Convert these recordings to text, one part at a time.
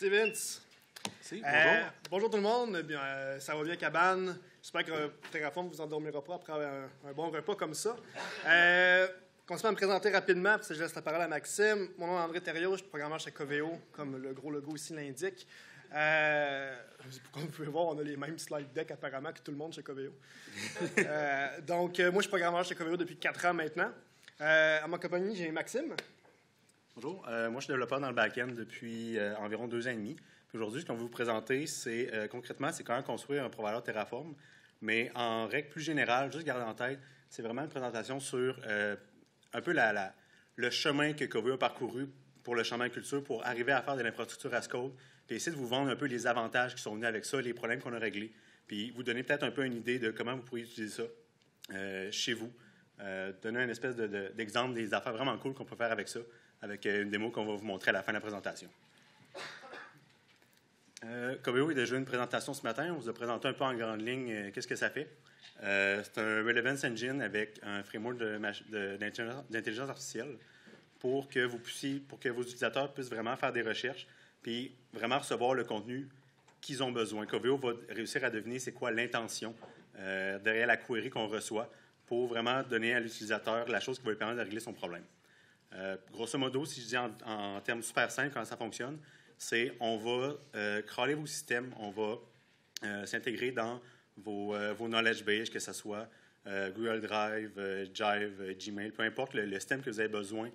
C'est Vince. Si, bonjour. Bonjour tout le monde. Bien, ça va bien, cabane. J'espère que Terraform ne vous endormira pas après un bon repas comme ça. Continuez à me présenter rapidement, parce que je laisse la parole à Maxime. Mon nom est André Thériault, je suis programmeur chez Coveo, comme le gros logo ici l'indique. Comme vous pouvez voir, on a les mêmes slide decks apparemment que tout le monde chez Coveo. Donc, moi, je suis programmeur chez Coveo depuis 4 ans maintenant. À ma compagnie, j'ai Maxime. Bonjour. Moi, je suis développeur dans le back-end depuis environ 2 ans et demi. Aujourd'hui, ce qu'on veut vous présenter, c'est concrètement, c'est comment construire un provider Terraform. Mais en règle plus générale, juste garder en tête, c'est vraiment une présentation sur un peu le chemin que Coveo a parcouru pour le changement de culture pour arriver à faire de l'infrastructure as code, puis essayer de vous vendre un peu les avantages qui sont venus avec ça, les problèmes qu'on a réglés, puis vous donner peut-être un peu une idée de comment vous pourriez utiliser ça chez vous. Donner une espèce d'exemple des affaires vraiment cool qu'on peut faire avec ça, avec une démo qu'on va vous montrer à la fin de la présentation. Coveo a déjà une présentation ce matin. On vous a présenté un peu en grande ligne qu'est-ce que ça fait. C'est un Relevance Engine avec un framework d'intelligence artificielle pour que vos utilisateurs puissent vraiment faire des recherches puis vraiment recevoir le contenu qu'ils ont besoin. Coveo va réussir à deviner c'est quoi l'intention derrière la query qu'on reçoit pour vraiment donner à l'utilisateur la chose qui va lui permettre de régler son problème. Grosso modo, si je dis en termes super simples comment ça fonctionne, c'est on va crawler vos systèmes, on va s'intégrer dans vos knowledge base, que ce soit Google Drive, Jive, Gmail, peu importe le système que vous avez besoin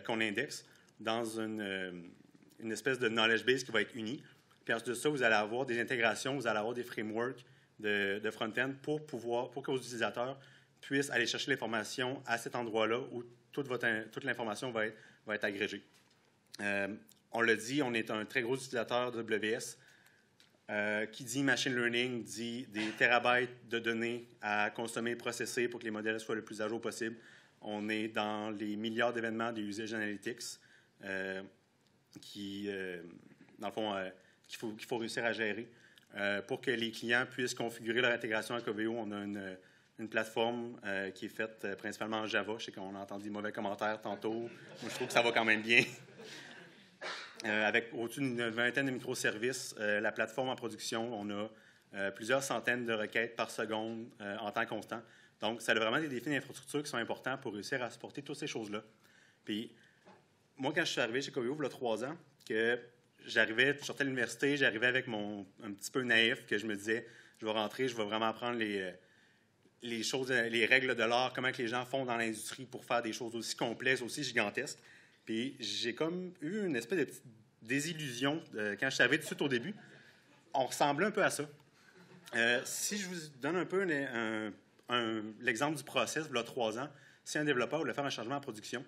qu'on indexe dans une espèce de knowledge base qui va être unie. Puis ensuite de ça, vous allez avoir des intégrations, vous allez avoir des frameworks de front-end pour que vos utilisateurs puissent aller chercher l'information à cet endroit-là où toute l'information va être agrégée. On l'a dit, on est un très gros utilisateur de AWS. Qui dit machine learning, dit des terabytes de données à consommer et processer pour que les modèles soient le plus à jour possible. On est dans les milliards d'événements des usage analytics dans le fond, qu'il faut réussir à gérer. Pour que les clients puissent configurer leur intégration à Coveo, on a une plateforme qui est faite principalement en Java. Je sais qu'on a entendu des mauvais commentaires tantôt. Moi, je trouve que ça va quand même bien. Avec au-dessus d'une vingtaine de microservices, la plateforme en production, on a plusieurs centaines de requêtes par seconde en temps constant. Donc, ça a vraiment des défis d'infrastructure qui sont importants pour réussir à supporter toutes ces choses-là. Puis, moi, quand je suis arrivé chez Coveo, il y a 3 ans, que je sortais de l'université, j'arrivais avec un petit peu naïf, que je me disais, je vais rentrer, je vais vraiment apprendre les choses, les règles de l'art, comment que les gens font dans l'industrie pour faire des choses aussi complexes, aussi gigantesques. Puis j'ai comme eu une espèce de petite désillusion quand je suis arrivé tout de suite au début. On ressemblait un peu à ça. Si je vous donne un peu l'exemple du process, il y a 3 ans, si un développeur voulait faire un changement en production,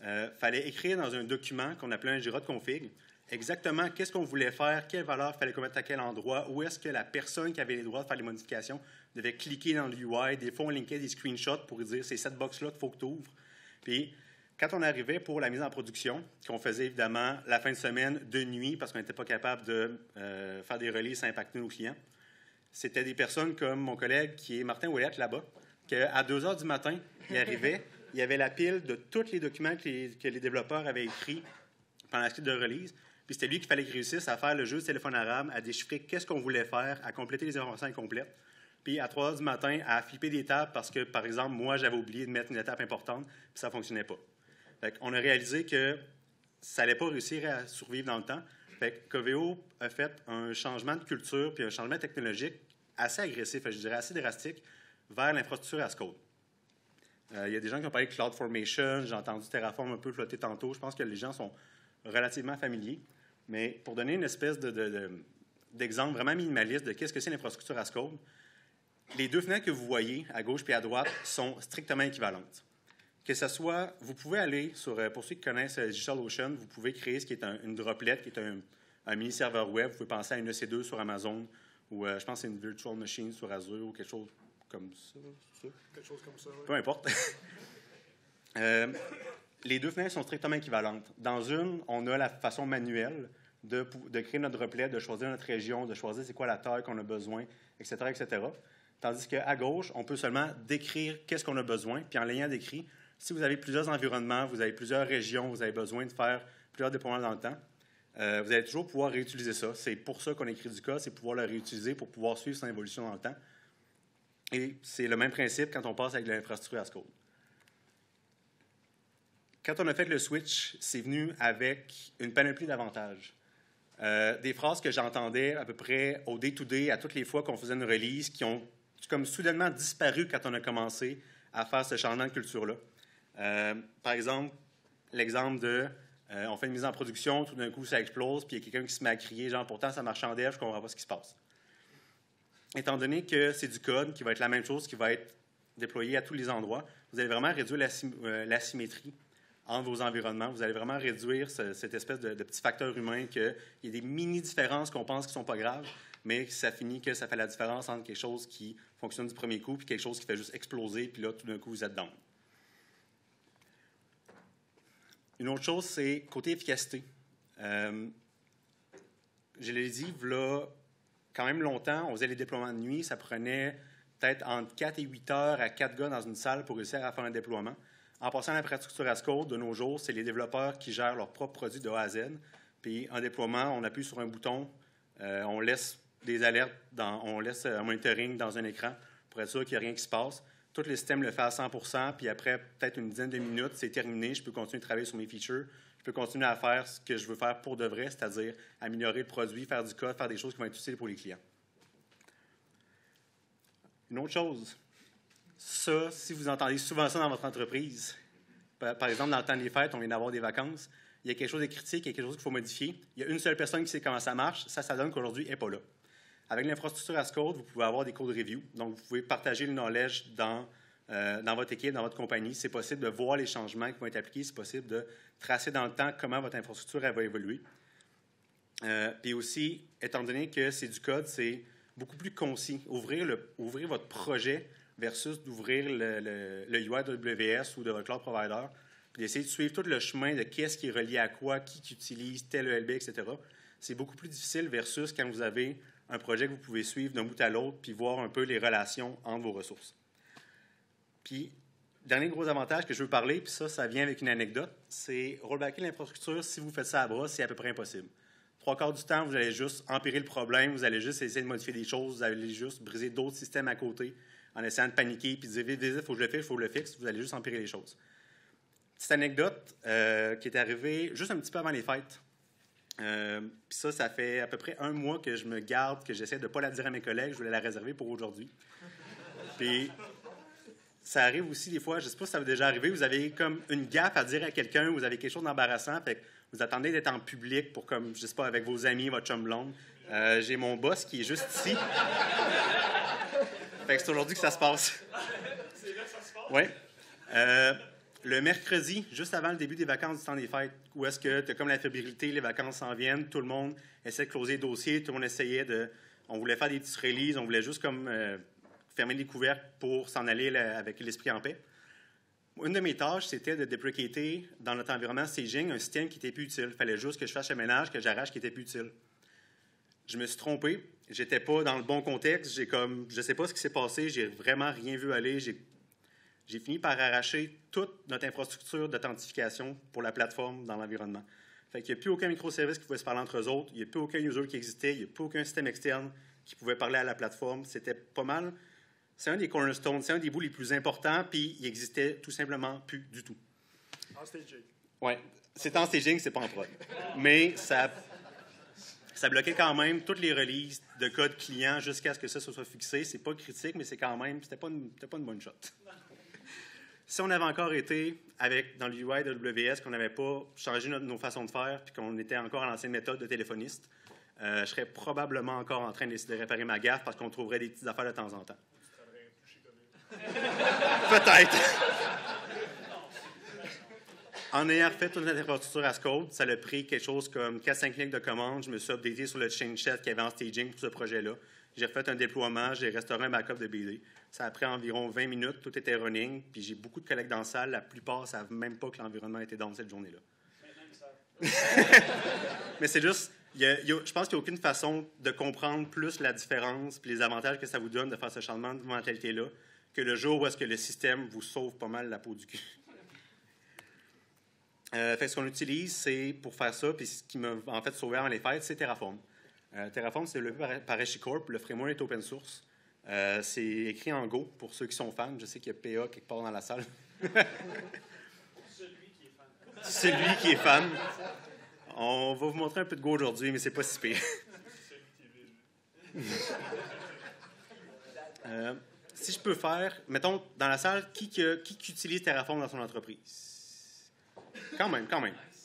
il fallait écrire dans un document qu'on appelait un Jira de config exactement qu'est-ce qu'on voulait faire, quelle valeur il fallait qu'on mette à quel endroit, où est-ce que la personne qui avait les droits de faire les modifications devait cliquer dans le UI. Des fois, on linkait des screenshots pour dire c'est cette box-là qu'il faut que tu ouvres. Puis, quand on arrivait pour la mise en production, qu'on faisait évidemment la fin de semaine de nuit parce qu'on n'était pas capable de faire des relais sans impacter nos clients, c'était des personnes comme mon collègue qui est Martin Ouellette là-bas, qu'à 2 heures du matin, il arrivait, il y avait la pile de tous les documents que les développeurs avaient écrits pendant la suite de release, puis c'était lui qu'il fallait qu'il réussisse à faire le jeu de téléphone arabe, à déchiffrer qu'est-ce qu'on voulait faire, à compléter les informations incomplètes. Puis à 3 heures du matin, à flipper des tables parce que, par exemple, moi, j'avais oublié de mettre une étape importante, puis ça ne fonctionnait pas. On a réalisé que ça n'allait pas réussir à survivre dans le temps. Coveo a fait un changement de culture puis un changement technologique assez agressif, je dirais assez drastique, vers l'infrastructure as code. Il y a des gens qui ont parlé de CloudFormation, j'ai entendu Terraform un peu flotter tantôt. Je pense que les gens sont relativement familiers. Mais pour donner une espèce d'exemple vraiment minimaliste de qu'est-ce que c'est l'infrastructure as code, les 2 fenêtres que vous voyez, à gauche et à droite, sont strictement équivalentes. Que ce soit, vous pouvez aller pour ceux qui connaissent DigitalOcean, vous pouvez créer ce qui est une droplet, qui est un mini-serveur web. Vous pouvez penser à une EC2 sur Amazon, ou je pense que c'est une virtual machine sur Azure, ou quelque chose comme ça. Quelque chose comme ça, oui. Peu importe. Les 2 fenêtres sont strictement équivalentes. Dans une, on a la façon manuelle de créer notre droplet, de choisir notre région, de choisir c'est quoi la taille qu'on a besoin, etc., etc. Tandis qu'à gauche, on peut seulement décrire qu'est-ce qu'on a besoin, puis en l'ayant décrit, si vous avez plusieurs environnements, vous avez plusieurs régions, vous avez besoin de faire plusieurs déploiements dans le temps, vous allez toujours pouvoir réutiliser ça. C'est pour ça qu'on écrit du code, c'est pouvoir le réutiliser pour pouvoir suivre son évolution dans le temps. Et c'est le même principe quand on passe avec de l'infrastructure as code. Quand on a fait le switch, c'est venu avec une panoplie d'avantages. Des phrases que j'entendais à peu près au day-to-day, à toutes les fois qu'on faisait une release, qui ont comme soudainement disparu quand on a commencé à faire ce changement de culture-là. Par exemple, l'exemple de on fait une mise en production, tout d'un coup ça explose, puis il y a quelqu'un qui se met à crier, genre pourtant ça marche en dev, je ne comprends pas ce qui se passe. Étant donné que c'est du code qui va être la même chose, qui va être déployé à tous les endroits, vous allez vraiment réduire l'asymétrie entre vos environnements. Vous allez vraiment réduire cette espèce de petit facteur humain qu'il y a des mini-différences qu'on pense qui ne sont pas graves, mais ça finit que ça fait la différence entre quelque chose qui fonctionne du premier coup puis quelque chose qui fait juste exploser, puis là, tout d'un coup, vous êtes down. Une autre chose, c'est côté efficacité. Je l'ai dit, là, quand même longtemps, on faisait les déploiements de nuit, ça prenait peut-être entre 4 et 8 heures à 4 gars dans une salle pour réussir à faire un déploiement. En passant à l'infrastructure as code, de nos jours, c'est les développeurs qui gèrent leurs propres produits de A à Z. Puis un déploiement, on appuie sur un bouton, on laisse des alertes, on laisse un monitoring dans un écran pour être sûr qu'il n'y a rien qui se passe. Tout le système le fait à 100 puis après peut-être une dizaine de minutes, c'est terminé. Je peux continuer de travailler sur mes features. Je peux continuer à faire ce que je veux faire pour de vrai, c'est-à-dire améliorer le produit, faire du code, faire des choses qui vont être utiles pour les clients. Une autre chose, ça, si vous entendez souvent ça dans votre entreprise, par exemple, dans le temps des fêtes, on vient d'avoir des vacances, il y a quelque chose de critique, il y a quelque chose qu'il faut modifier. Il y a une seule personne qui sait comment ça marche, ça donne qu'aujourd'hui, elle n'est pas là. Avec l'infrastructure as code, vous pouvez avoir des code reviews, donc vous pouvez partager le knowledge dans votre équipe, dans votre compagnie. C'est possible de voir les changements qui vont être appliqués, c'est possible de tracer dans le temps comment votre infrastructure elle va évoluer. Puis aussi, étant donné que c'est du code, c'est beaucoup plus concis. Ouvrir votre projet versus d'ouvrir le UI d'AWS ou de votre cloud provider, puis d'essayer de suivre tout le chemin de qu'est-ce qui est relié à quoi, qui utilise tel ELB, etc. C'est beaucoup plus difficile versus quand vous avez un projet que vous pouvez suivre d'un bout à l'autre puis voir un peu les relations entre vos ressources. Puis, dernier gros avantage que je veux parler, puis ça vient avec une anecdote, c'est rollbacker l'infrastructure, si vous faites ça à bras, c'est à peu près impossible. 3/4 du temps, vous allez juste empirer le problème, vous allez juste essayer de modifier des choses, vous allez juste briser d'autres systèmes à côté en essayant de paniquer puis de dire « il faut que je le fixe, il faut que je le fixe », vous allez juste empirer les choses. Petite anecdote qui est arrivée juste un petit peu avant les fêtes. Puis ça fait à peu près 1 mois que je me garde, que j'essaie de ne pas la dire à mes collègues, je voulais la réserver pour aujourd'hui. Puis ça arrive aussi des fois, je ne sais pas si ça vous est déjà arrivé, vous avez comme une gaffe à dire à quelqu'un, vous avez quelque chose d'embarrassant, fait que vous attendez d'être en public pour, comme, je ne sais pas, avec vos amis, votre chum blonde. J'ai mon boss qui est juste ici. Fait que c'est aujourd'hui que ça se passe. C'est là que ça se passe? Oui. Le mercredi, juste avant le début des vacances du temps des fêtes, où est-ce que tu as comme la fébrilité, les vacances s'en viennent, tout le monde essaie de closer le dossier, tout le monde essayait de... On voulait faire des petites releases, on voulait juste comme fermer les couvercles pour s'en aller avec l'esprit en paix. Une de mes tâches, c'était de déprecater dans notre environnement staging un système qui n'était plus utile. Il fallait juste que je fasse le ménage, que j'arrache qui n'était plus utile. Je me suis trompé. J'étais pas dans le bon contexte. Je sais pas ce qui s'est passé. J'ai vraiment rien vu aller. J'ai fini par arracher toute notre infrastructure d'authentification pour la plateforme dans l'environnement. Fait qu'il n'y a plus aucun microservice qui pouvait se parler entre eux autres. Il n'y a plus aucun user qui existait. Il n'y a plus aucun système externe qui pouvait parler à la plateforme. C'était pas mal. C'est un des cornerstones, c'est un des bouts les plus importants, puis il n'existait tout simplement plus du tout. En staging. Oui, c'est en staging, c'est pas en prod. Mais ça bloquait quand même toutes les releases de code client jusqu'à ce que ça soit fixé. C'est pas critique, mais c'est quand même, c'était pas une bonne shot. Si on avait encore été dans le UI de AWS, qu'on n'avait pas changé nos façons de faire, puis qu'on était encore à l'ancienne méthode de téléphoniste, je serais probablement encore en train d'essayer de réparer ma gaffe parce qu'on trouverait des petites affaires de temps en temps. Peut-être. En ayant refait toute notre infrastructure as code, ça a pris quelque chose comme 4-5 lignes de commande. Je me suis updaté sur le change chat qu'il y avait en staging pour ce projet-là. J'ai refait un déploiement, j'ai restauré un backup de BD. Ça a pris environ 20 minutes, tout était running, puis j'ai beaucoup de collègues dans la salle. La plupart ne savent même pas que l'environnement était down cette journée-là. Mais c'est juste, je pense qu'il n'y a aucune façon de comprendre plus la différence et les avantages que ça vous donne de faire ce changement de mentalité-là que le jour où est-ce que le système vous sauve pas mal la peau du cul. Fait que ce qu'on utilise, c'est pour faire ça, puis ce qui m'a en fait sauvé avant les fêtes, c'est Terraform. Terraform, c'est développé par HashiCorp. Le framework est open source. C'est écrit en Go pour ceux qui sont fans. Je sais qu'il y a PA quelque part dans la salle. Celui qui est fan. Celui qui est fan. On va vous montrer un peu de Go aujourd'hui, mais c'est pas si pire. Si je peux faire, mettons, dans la salle, qui utilise Terraform dans son entreprise? Quand même.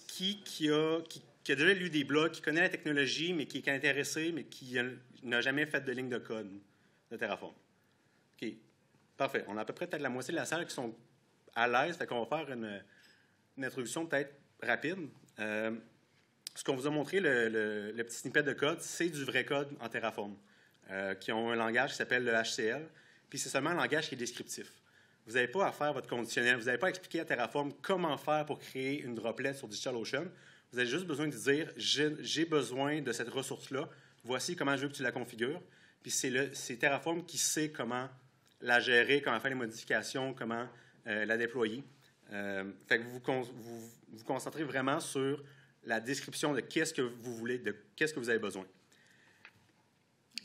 Qui a déjà lu des blogs, qui connaît la technologie, mais qui est intéressé, mais qui n'a jamais fait de ligne de code de Terraform? OK. Parfait. On a à peu près peut-être la moitié de la salle qui sont à l'aise, fait qu'on va faire une introduction peut-être rapide. Ce qu'on vous a montré, le petit snippet de code, c'est du vrai code en Terraform, qui ont un langage qui s'appelle le HCL, puis c'est seulement un langage qui est descriptif. Vous n'avez pas à faire votre conditionnel, vous n'avez pas à expliquer à Terraform comment faire pour créer une droplet sur DigitalOcean. Vous avez juste besoin de dire, j'ai besoin de cette ressource-là, voici comment je veux que tu la configures, puis c'est Terraform qui sait comment la gérer, comment faire les modifications, comment la déployer. Fait que vous vous concentrez vraiment sur la description de qu'est-ce que vous voulez, de qu'est-ce que vous avez besoin.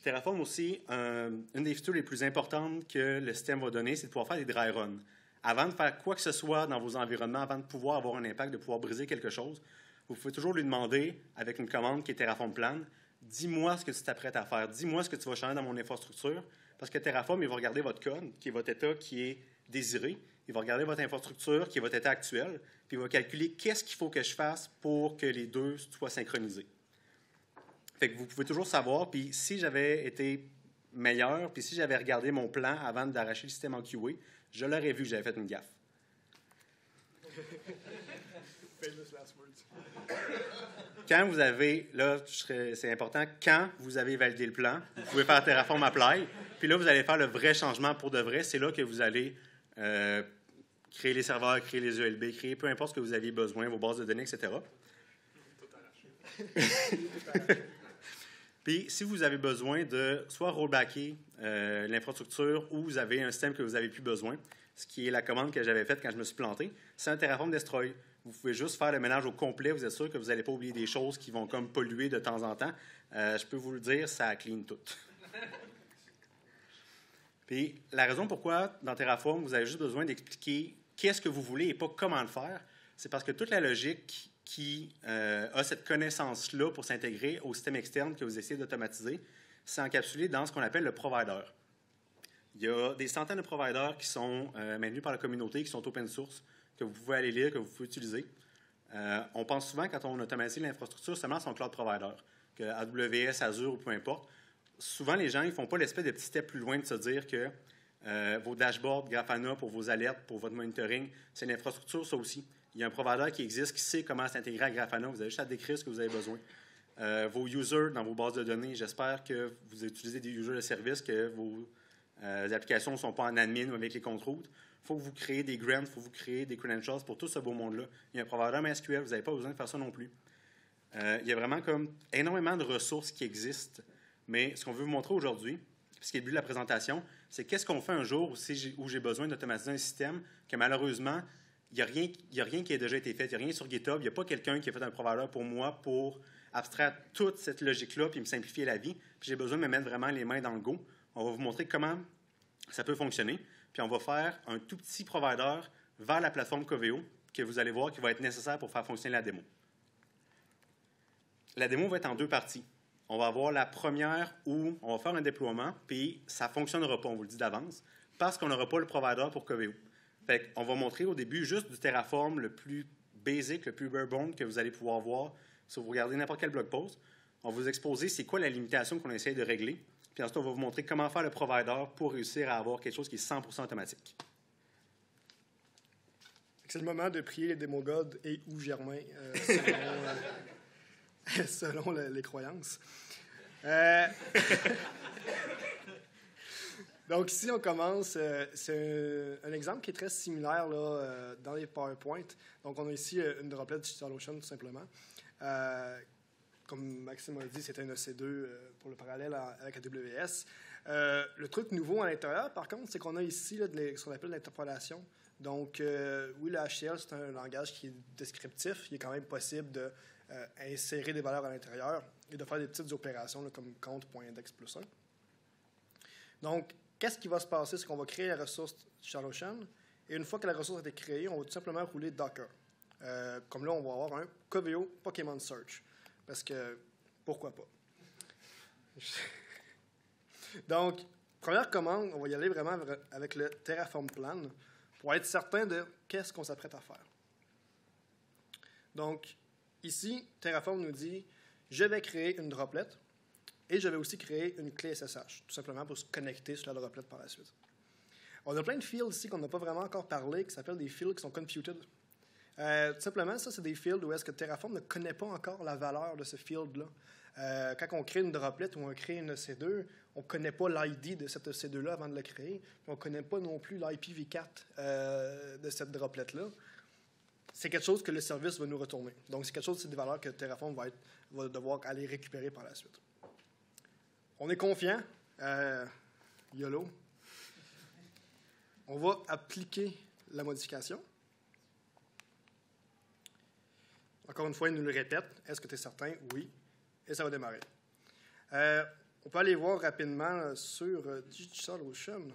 Terraform aussi, une des features les plus importantes que le système va donner, c'est de pouvoir faire des dry runs. Avant de faire quoi que ce soit dans vos environnements, avant de pouvoir avoir un impact, de pouvoir briser quelque chose, vous pouvez toujours lui demander, avec une commande qui est Terraform Plan, dis-moi ce que tu t'apprêtes à faire, dis-moi ce que tu vas changer dans mon infrastructure, parce que Terraform, il va regarder votre code, qui est votre état qui est désiré, il va regarder votre infrastructure, qui est votre état actuel, puis il va calculer qu'est-ce qu'il faut que je fasse pour que les deux soient synchronisés. Fait que vous pouvez toujours savoir, puis si j'avais été meilleur, puis si j'avais regardé mon plan avant d'arracher le système en QA, je l'aurais vu que j'avais fait une gaffe. Famous last words. Quand vous avez, là, c'est important, quand vous avez validé le plan, vous pouvez faire Terraform Apply, puis là, vous allez faire le vrai changement pour de vrai. C'est là que vous allez créer les serveurs, créer les ELB, créer peu importe ce que vous aviez besoin, vos bases de données, etc. Puis, si vous avez besoin de soit rollbacker l'infrastructure ou vous avez un système que vous n'avez plus besoin, ce qui est la commande que j'avais faite quand je me suis planté, c'est un Terraform Destroy. Vous pouvez juste faire le ménage au complet. Vous êtes sûr que vous n'allez pas oublier des choses qui vont comme polluer de temps en temps. Je peux vous le dire, ça clean tout. Puis, la raison pourquoi, dans Terraform, vous avez juste besoin d'expliquer qu'est-ce que vous voulez et pas comment le faire, c'est parce que toute la logique qui a cette connaissance-là pour s'intégrer au système externe que vous essayez d'automatiser, c'est encapsulé dans ce qu'on appelle le provider. Il y a des centaines de providers qui sont maintenus par la communauté, qui sont open source, que vous pouvez aller lire, que vous pouvez utiliser. On pense souvent, quand on automatise l'infrastructure, seulement son cloud provider, que AWS, Azure ou peu importe. Souvent, les gens ne font pas l'espèce de petit step plus loin de se dire que vos dashboards, Grafana pour vos alertes, pour votre monitoring, c'est l'infrastructure, ça aussi. Il y a un provider qui existe, qui sait comment s'intégrer à Grafana. Vous avez juste à décrire ce que vous avez besoin. Vos users dans vos bases de données, j'espère que vous utilisez des users de service, que vos applications ne sont pas en admin ou avec les contrôles. Il faut que vous créez des grants, il faut que vous créez des credentials pour tout ce beau monde-là. Il y a un provider MySQL, vous n'avez pas besoin de faire ça non plus. Il y a vraiment comme énormément de ressources qui existent. Mais ce qu'on veut vous montrer aujourd'hui, ce qui est le but de la présentation, c'est qu'est-ce qu'on fait un jour où j'ai besoin d'automatiser un système que malheureusement, il n'y a rien qui a déjà été fait. Il n'y a rien sur GitHub. Il n'y a pas quelqu'un qui a fait un provider pour moi pour abstraire toute cette logique-là puis me simplifier la vie. Puis j'ai besoin de me mettre vraiment les mains dans le go. On va vous montrer comment ça peut fonctionner. Puis on va faire un tout petit provider vers la plateforme Coveo que vous allez voir qui va être nécessaire pour faire fonctionner la démo. La démo va être en deux parties. On va avoir la première où on va faire un déploiement, puis ça ne fonctionnera pas, on vous le dit d'avance, parce qu'on n'aura pas le provider pour Coveo. Fait qu'on va montrer au début juste du Terraform le plus basic, le plus bare bone que vous allez pouvoir voir si vous regardez n'importe quel blog post. On va vous exposer c'est quoi la limitation qu'on essaie de régler, puis ensuite on va vous montrer comment faire le provider pour réussir à avoir quelque chose qui est 100% automatique. C'est le moment de prier les démogods et ou Germain, selon les croyances. Donc ici, on commence. C'est un exemple qui est très similaire là, dans les PowerPoint. Donc on a ici une droplet DigitalOcean tout simplement. comme Maxime a dit, c'est un EC2 pour le parallèle avec AWS. Le truc nouveau à l'intérieur, par contre, c'est qu'on a ici là, ce qu'on appelle l'interpolation. Donc, oui, le HCL, c'est un langage qui est descriptif. Il est quand même possible d'insérer des valeurs à l'intérieur et de faire des petites opérations là, comme compte.index plus 1. Donc, qu'est-ce qui va se passer? C'est qu'on va créer la ressource ShadowShell. Et une fois que la ressource a été créée, on va tout simplement rouler Docker. Comme là, on va avoir un Coveo Pokémon Search. Parce que, pourquoi pas? Donc, première commande, on va y aller vraiment avec le Terraform Plan pour être certain de qu'est-ce qu'on s'apprête à faire. Donc, ici, Terraform nous dit, je vais créer une droplet et je vais aussi créer une clé SSH, tout simplement pour se connecter sur la droplet par la suite. On a plein de fields ici qu'on n'a pas vraiment encore parlé, qui s'appellent des fields qui sont computed. Tout simplement, ça, c'est des fields où est-ce que Terraform ne connaît pas encore la valeur de ce field-là. Quand on crée une droplet ou on crée une EC2, on ne connaît pas l'ID de cette EC2-là avant de la créer. On ne connaît pas non plus l'IPv4 de cette droplet-là. C'est quelque chose que le service va nous retourner. Donc, c'est quelque chose, c'est des valeurs que Terraform va devoir aller récupérer par la suite. On est confiant. YOLO. On va appliquer la modification. Encore une fois, il nous le répète. Est-ce que tu es certain? Oui. Et ça va démarrer. On peut aller voir rapidement sur DigitalOcean.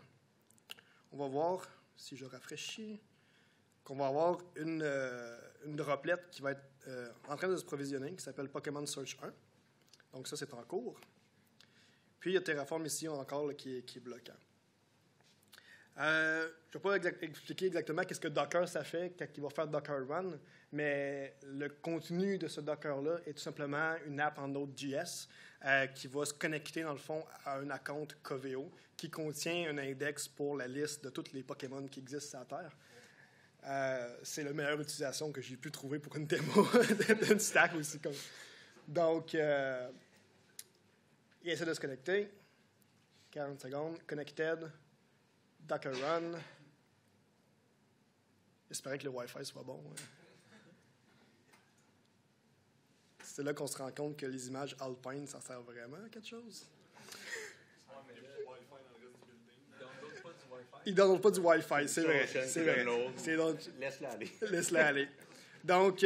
On va voir, si je rafraîchis, qu'on va avoir une droplet qui va être en train de se provisionner, qui s'appelle Pokémon Search 1. Donc ça, c'est en cours. Puis il y a Terraform ici encore là, qui est bloquant. Je ne vais pas expliquer exactement qu'est-ce que Docker ça fait quand il va faire Docker Run, mais le contenu de ce Docker-là est tout simplement une app en Node.js qui va se connecter, dans le fond, à un account Coveo qui contient un index pour la liste de tous les Pokémon qui existent sur la Terre. C'est la meilleure utilisation que j'ai pu trouver pour une démo d'une stack aussi. Donc, il essaie de se connecter. 40 secondes. Connected. Docker Run. J'espérais que le Wi-Fi soit bon. C'est là qu'on se rend compte que les images Alpine, ça sert vraiment à quelque chose. Il ne download pas du Wi-Fi, c'est vrai. C'est vrai. Laisse-la aller. Laisse-la aller. Donc,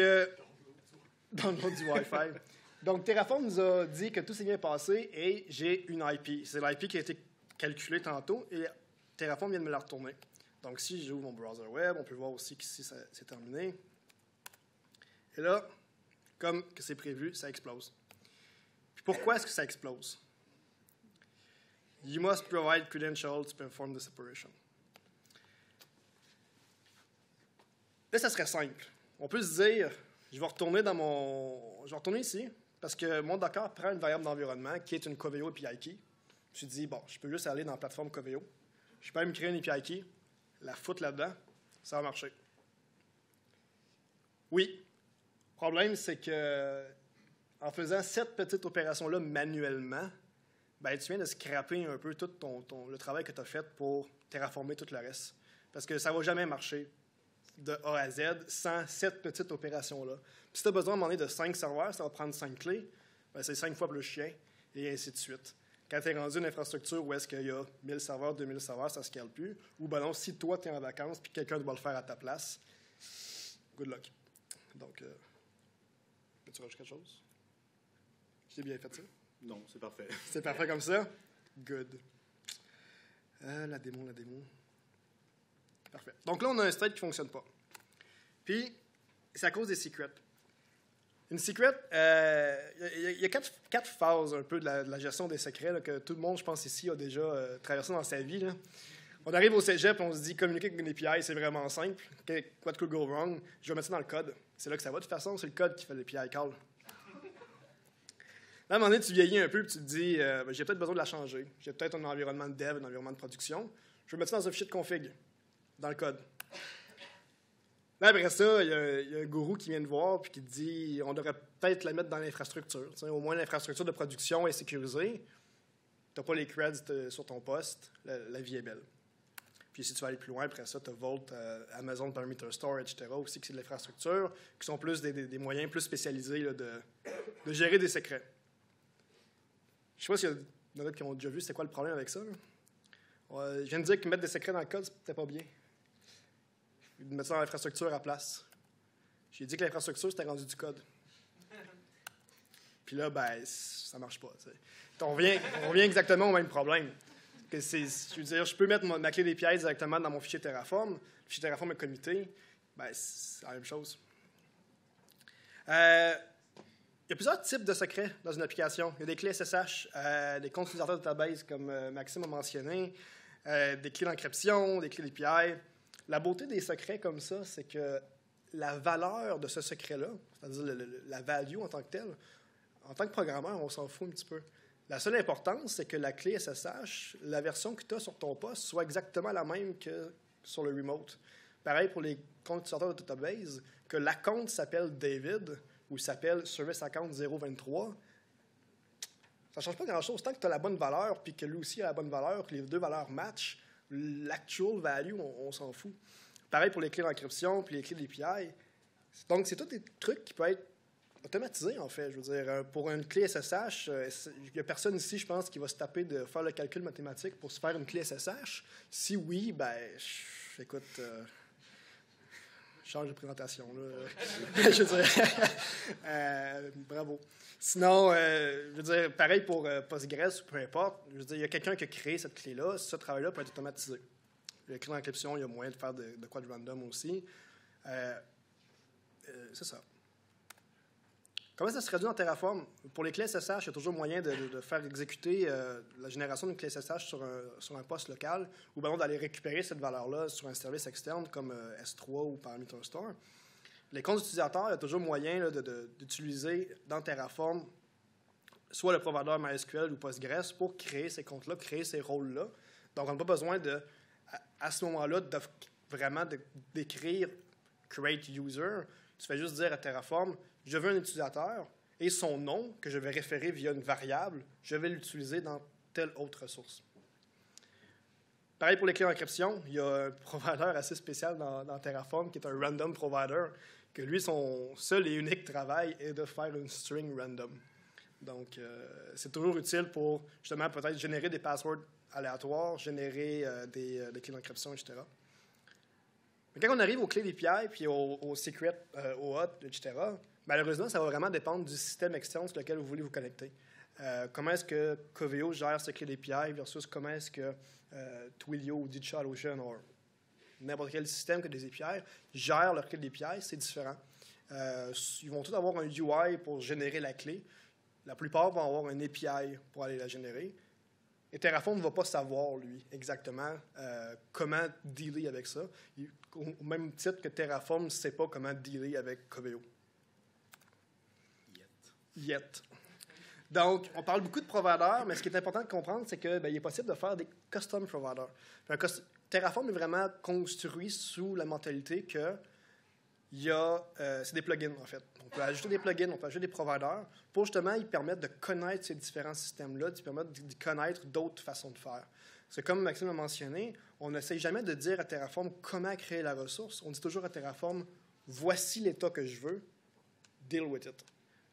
download du Wi-Fi. Donc, Terraform nous a dit que tout s'est bien passé et j'ai une IP. C'est l'IP qui a été calculée tantôt et Terraform vient de me la retourner. Donc, si j'ouvre mon browser web, on peut voir aussi qu'ici, c'est terminé. Et là, comme que c'est prévu, ça explose. Puis pourquoi est-ce que ça explose? You must provide credentials to perform this operation. Là, ça serait simple. On peut se dire, je vais retourner ici, parce que mon Docker prend une variable d'environnement qui est une Coveo API Key. Je me suis dit, bon, je peux juste aller dans la plateforme Coveo. Je peux même créer une API Key, la foutre là-dedans, ça va marcher. Oui. Le problème, c'est que en faisant cette petite opération-là manuellement, ben, tu viens de scraper un peu tout le travail que tu as fait pour terraformer tout le reste. Parce que ça ne va jamais marcher de A à Z sans cette petite opération-là. Puis si tu as besoin à un moment donné de 5 serveurs, ça va prendre 5 clés, ben, c'est 5 fois plus chien, et ainsi de suite. Quand tu es rendu une infrastructure où est-ce qu'il y a 1000 serveurs, 2000 serveurs, ça ne se cale plus. Ou ben non, si toi, tu es en vacances puis quelqu'un doit le faire à ta place, good luck. Donc, peux-tu rajouter quelque chose? J'ai bien fait ça? Non, c'est parfait. C'est parfait comme ça? Good. La démo. Parfait. Donc là, on a un state qui ne fonctionne pas. Puis, c'est à cause des secrets. Une secret, il y a quatre phases un peu de la gestion des secrets là, que tout le monde, je pense, ici, a déjà traversé dans sa vie. Là. On arrive au cégep, on se dit communiquer avec une API, c'est vraiment simple. What could go wrong? Je vais mettre ça dans le code. C'est là que ça va. De toute façon, c'est le code qui fait l'API call. Là, à un moment donné, tu vieillis un peu et tu te dis j'ai peut-être besoin de la changer. J'ai peut-être un environnement de dev, un environnement de production. Je vais mettre ça dans un fichier de config, dans le code. Là, après ça, il y a un gourou qui vient te voir et qui te dit on devrait peut-être la mettre dans l'infrastructure. Au moins, l'infrastructure de production est sécurisée. Tu n'as pas les creds sur ton poste. La vie est belle. Puis si tu vas aller plus loin, après ça, tu as Vault, Amazon Parameter Store, etc., aussi, que c'est de l'infrastructure, qui sont plus des moyens plus spécialisés là, de gérer des secrets. Je ne sais pas s'il y a d'autres qui ont déjà vu c'est quoi le problème avec ça. Je viens de dire que mettre des secrets dans le code, c'était pas bien. De mettre ça dans l'infrastructure à place. J'ai dit que l'infrastructure, c'était rendu du code. Puis là, ben, ça marche pas. T'sais. On revient exactement au même problème. Je veux dire, je peux mettre ma clé d'API directement dans mon fichier Terraform. Le fichier Terraform est committé. Ben, c'est la même chose. Il y a plusieurs types de secrets dans une application. Il y a des clés SSH, des comptes utilisateurs de database, comme Maxime a mentionné, des clés d'encryption, des clés d'API. La beauté des secrets comme ça, c'est que la valeur de ce secret-là, c'est-à-dire la value en tant que telle, en tant que programmeur, on s'en fout un petit peu. La seule importance, c'est que la clé SSH, la version que tu as sur ton poste, soit exactement la même que sur le remote. Pareil pour les comptes utilisateurs de database, que l'account s'appelle David ou s'appelle Service Account 023, ça ne change pas grand-chose. Tant que tu as la bonne valeur, puis que lui aussi a la bonne valeur, que les deux valeurs matchent, l'actual value, on s'en fout. Pareil pour les clés d'encryption puis les clés d'API. Donc, c'est tous des trucs qui peuvent être automatisés, en fait. Je veux dire, pour une clé SSH, il n'y a personne ici, je pense, qui va se taper de faire le calcul mathématique pour se faire une clé SSH. Si oui, ben, écoute, change de présentation, là. Je veux dire, bravo. Sinon, je veux dire, pareil pour Postgres ou peu importe. Je veux dire, il y a quelqu'un qui a créé cette clé-là. Ce travail-là peut être automatisé. Les clés d'encryption, il y a moyen de faire de quoi de random aussi. C'est ça. Comment ça se traduit en Terraform? Pour les clés SSH, il y a toujours moyen de faire exécuter la génération d'une clé SSH sur un poste local ou bien d'aller récupérer cette valeur-là sur un service externe comme S3 ou Parameter Store. Les comptes utilisateurs, il y a toujours moyen là, d'utiliser dans Terraform soit le provider MySQL ou Postgres pour créer ces comptes-là, créer ces rôles-là. Donc, on n'a pas besoin à ce moment-là vraiment d'écrire « create user ». Tu fais juste dire à Terraform « je veux un utilisateur et son nom que je vais référer via une variable, je vais l'utiliser dans telle autre ressource ». Pareil pour les clés d'encryption, il y a un provider assez spécial dans Terraform qui est un random provider, que lui, son seul et unique travail est de faire une string random. Donc, c'est toujours utile pour, justement, peut-être générer des passwords aléatoires, générer des clés d'encryption, etc. Mais quand on arrive aux clés d'API, puis aux secrets, aux auth, etc., malheureusement, ça va vraiment dépendre du système externe sur lequel vous voulez vous connecter. Comment est-ce que Coveo gère ses clés d'API versus comment est-ce que Twilio ou DigitalOcean ou n'importe quel système que des API gèrent leurs clés d'API, c'est différent. Ils vont tous avoir un UI pour générer la clé. La plupart vont avoir un API pour aller la générer. Et Terraform ne va pas savoir, lui, exactement comment dealer avec ça. Au même titre que Terraform ne sait pas comment dealer avec Coveo. Yet. Donc, on parle beaucoup de providers, mais ce qui est important de comprendre, c'est qu'il est possible de faire des custom providers. Terraform est vraiment construit sous la mentalité que c'est des plugins, en fait. On peut ajouter des plugins, on peut ajouter des providers pour justement y permettre de connaître ces différents systèmes-là, de permettre de connaître d'autres façons de faire. C'est comme Maxime a mentionné, on n'essaie jamais de dire à Terraform comment créer la ressource. On dit toujours à Terraform, voici l'état que je veux, deal with it.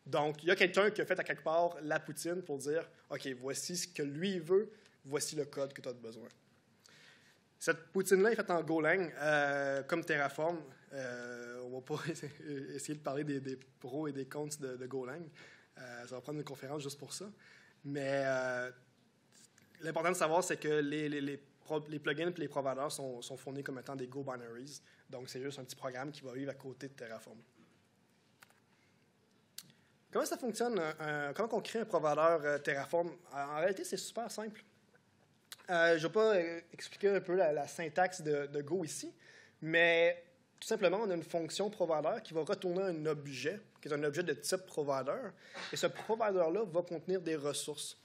Donc, il y a quelqu'un qui a fait à quelque part la poutine pour dire, OK, voici ce que lui veut, voici le code que tu as besoin. Cette poutine-là est faite en Golang, comme Terraform. On ne va pas essayer de parler des pros et des cons de Golang. Ça va prendre une conférence juste pour ça. Mais l'important de savoir, c'est que les plugins et les providers sont fournis comme étant des Go binaries. Donc, c'est juste un petit programme qui va vivre à côté de Terraform. Comment ça fonctionne? Comment on crée un provider Terraform? En réalité, c'est super simple. Je ne vais pas expliquer un peu la syntaxe de Go ici, mais tout simplement, on a une fonction provider qui va retourner un objet, qui est un objet de type provider, et ce provider-là va contenir des ressources.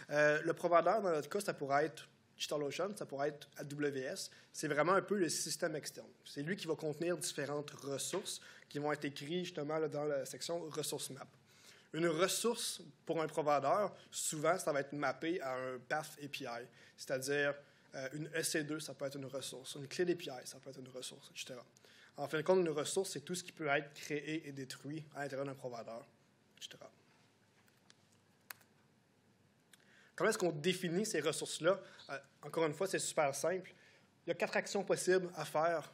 Le provider, dans notre cas, ça pourrait être DigitalOcean, ça pourrait être AWS. C'est vraiment un peu le système externe. C'est lui qui va contenir différentes ressources qui vont être écrites justement là, dans la section ressources map. Une ressource pour un provider, souvent, ça va être mappé à un path API, c'est-à-dire une EC2, ça peut être une ressource, une clé d'API, ça peut être une ressource, etc. En fin de compte, une ressource, c'est tout ce qui peut être créé et détruit à l'intérieur d'un provider, etc. Comment est-ce qu'on définit ces ressources-là? Encore une fois, c'est super simple. Il y a 4 actions possibles à faire.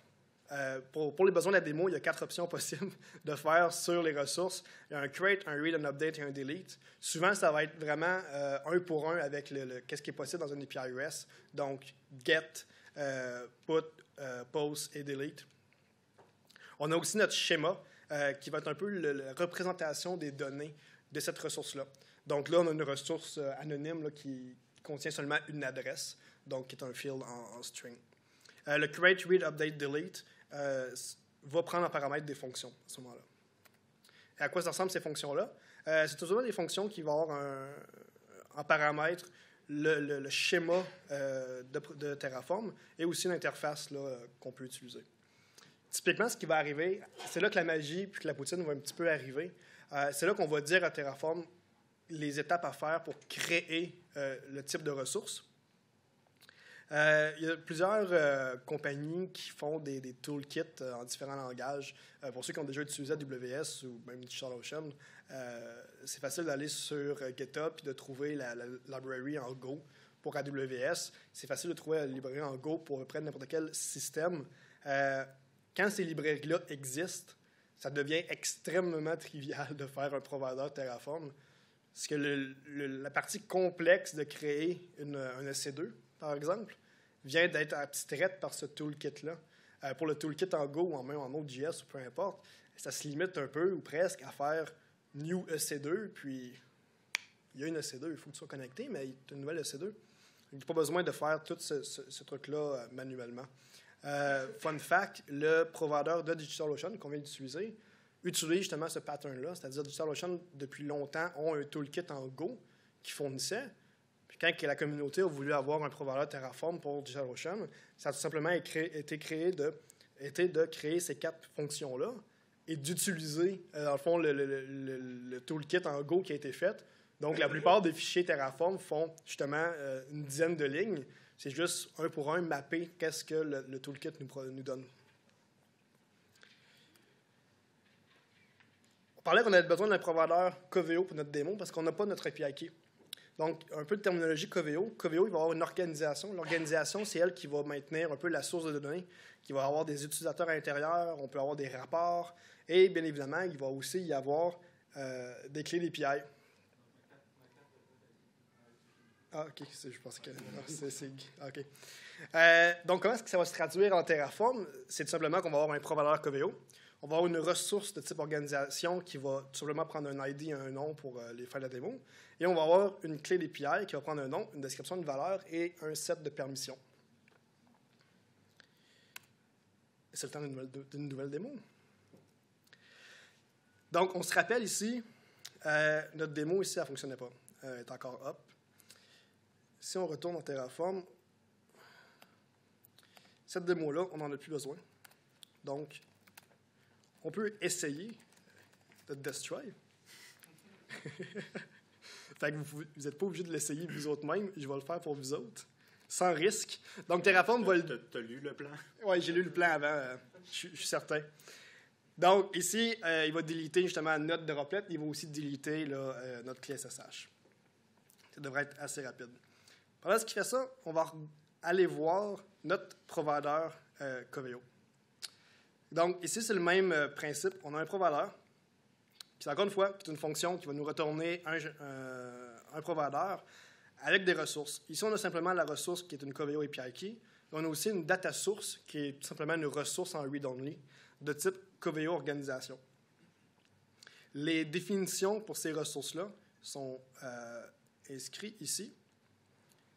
Pour les besoins de la démo, il y a 4 options possibles de faire sur les ressources. Il y a un create, un read, un update et un delete. Souvent, ça va être vraiment un pour un avec qu'est-ce qui est possible dans un API REST. Donc, get, put, post et delete. On a aussi notre schéma qui va être un peu la représentation des données de cette ressource-là. Donc là, on a une ressource anonyme là, qui contient seulement une adresse, donc qui est un field en string. Le create, read, update, delete va prendre en paramètre des fonctions à ce moment-là. Et à quoi ça ressemble ces fonctions-là? C'est toujours des fonctions qui vont avoir en paramètre le schéma de Terraform et aussi l'interface qu'on peut utiliser. Typiquement, ce qui va arriver, c'est là que la magie puis que la poutine va un petit peu arriver. C'est là qu'on va dire à Terraform les étapes à faire pour créer le type de ressources. Il y a plusieurs compagnies qui font des toolkits en différents langages. Pour ceux qui ont déjà utilisé AWS ou même DigitalOcean, c'est facile d'aller sur GitHub et de trouver la library en Go pour AWS. C'est facile de trouver la librairie en Go pour près n'importe quel système. Quand ces librairies-là existent, ça devient extrêmement trivial de faire un provider Terraform. Parce que la partie complexe de créer un EC2, par exemple, vient d'être abstraite par ce toolkit-là. Pour le toolkit en Go ou même en Node.js ou peu importe, ça se limite un peu ou presque à faire new EC2, puis il y a une EC2, il faut que tu sois connecté, mais il y a une nouvelle EC2. Il n'y a pas besoin de faire tout ce truc-là manuellement. Fun fact, le provider de DigitalOcean qu'on vient d'utiliser utilise justement ce pattern-là, c'est-à-dire DigitalOcean, depuis longtemps, ont un toolkit en Go qui fournissait. Puis quand la communauté a voulu avoir un provider Terraform pour DigitalOcean, ça a tout simplement été de créer ces 4 fonctions-là et d'utiliser, dans le fond, le toolkit en Go qui a été fait. Donc, la plupart des fichiers Terraform font justement une dizaine de lignes. C'est juste un pour un mapper qu'est-ce que le toolkit nous donne. On parlait qu'on avait besoin d'un provider Coveo pour notre démo parce qu'on n'a pas notre API key. Donc, un peu de terminologie Coveo. Coveo, il va avoir une organisation. L'organisation, c'est elle qui va maintenir un peu la source de données, qui va avoir des utilisateurs à l'intérieur, on peut avoir des rapports, et bien évidemment, il va aussi y avoir des clés d'API. Ah, OK. Je pensais que... OK. Donc, comment est-ce que ça va se traduire en Terraform? C'est tout simplement qu'on va avoir un provider Coveo. On va avoir une ressource de type organisation qui va tout simplement prendre un ID et un nom pour les faire la démo. Et on va avoir une clé d'API qui va prendre un nom, une description, une valeur et un set de permissions. C'est le temps d'une nouvelle démo. Donc, on se rappelle ici, notre démo ici, elle ne fonctionnait pas. Elle est encore up. Si on retourne en Terraform, cette démo-là, on n'en a plus besoin. Donc, on peut essayer de destroy. Fait que vous n'êtes pas obligé de l'essayer vous autres même. Je vais le faire pour vous autres, sans risque. Donc, Terraform va... T'as lu le plan? Oui, j'ai lu le plan avant. Je suis certain. Donc, ici, il va déliter justement notre droplet. Il va aussi déliter notre clé SSH. Ça devrait être assez rapide. Pendant ce qu'il fait ça, on va aller voir notre provider Coveo. Donc, ici, c'est le même principe. On a un provider. Puis, encore une fois, c'est une fonction qui va nous retourner un provider avec des ressources. Ici, on a simplement la ressource qui est une Coveo API Key. On a aussi une data source qui est tout simplement une ressource en read-only de type Coveo organisation. Les définitions pour ces ressources-là sont inscrites ici.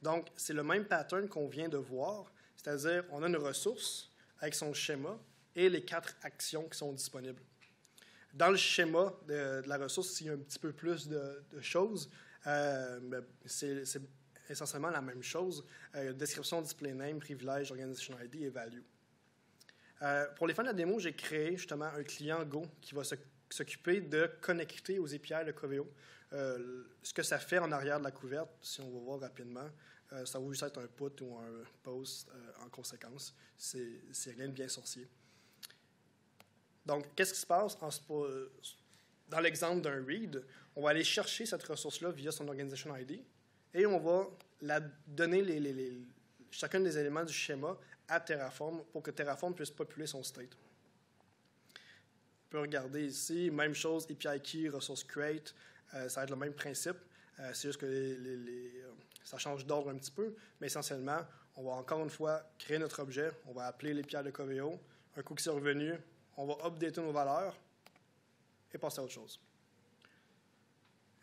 Donc, c'est le même pattern qu'on vient de voir, c'est-à-dire on a une ressource avec son schéma et les 4 actions qui sont disponibles. Dans le schéma de la ressource, il y a un petit peu plus de choses. C'est essentiellement la même chose. Description, display name, privilège, organization ID et value. Pour les fins de la démo, j'ai créé justement un client Go qui va s'occuper de connecter aux API de Coveo. Ce que ça fait en arrière de la couverte, si on va voir rapidement, ça va juste être un put ou un post en conséquence. C'est rien de bien sorcier. Donc, qu'est-ce qui se passe? dans l'exemple d'un read, on va aller chercher cette ressource-là via son Organization ID et on va la donner chacun des éléments du schéma à Terraform pour que Terraform puisse populer son state. On peut regarder ici, même chose, API key, ressource create, ça va être le même principe. C'est juste que ça change d'ordre un petit peu, mais essentiellement, on va encore une fois créer notre objet, on va appeler l'API de Coveo, un coup qui est revenu, on va updater nos valeurs et passer à autre chose.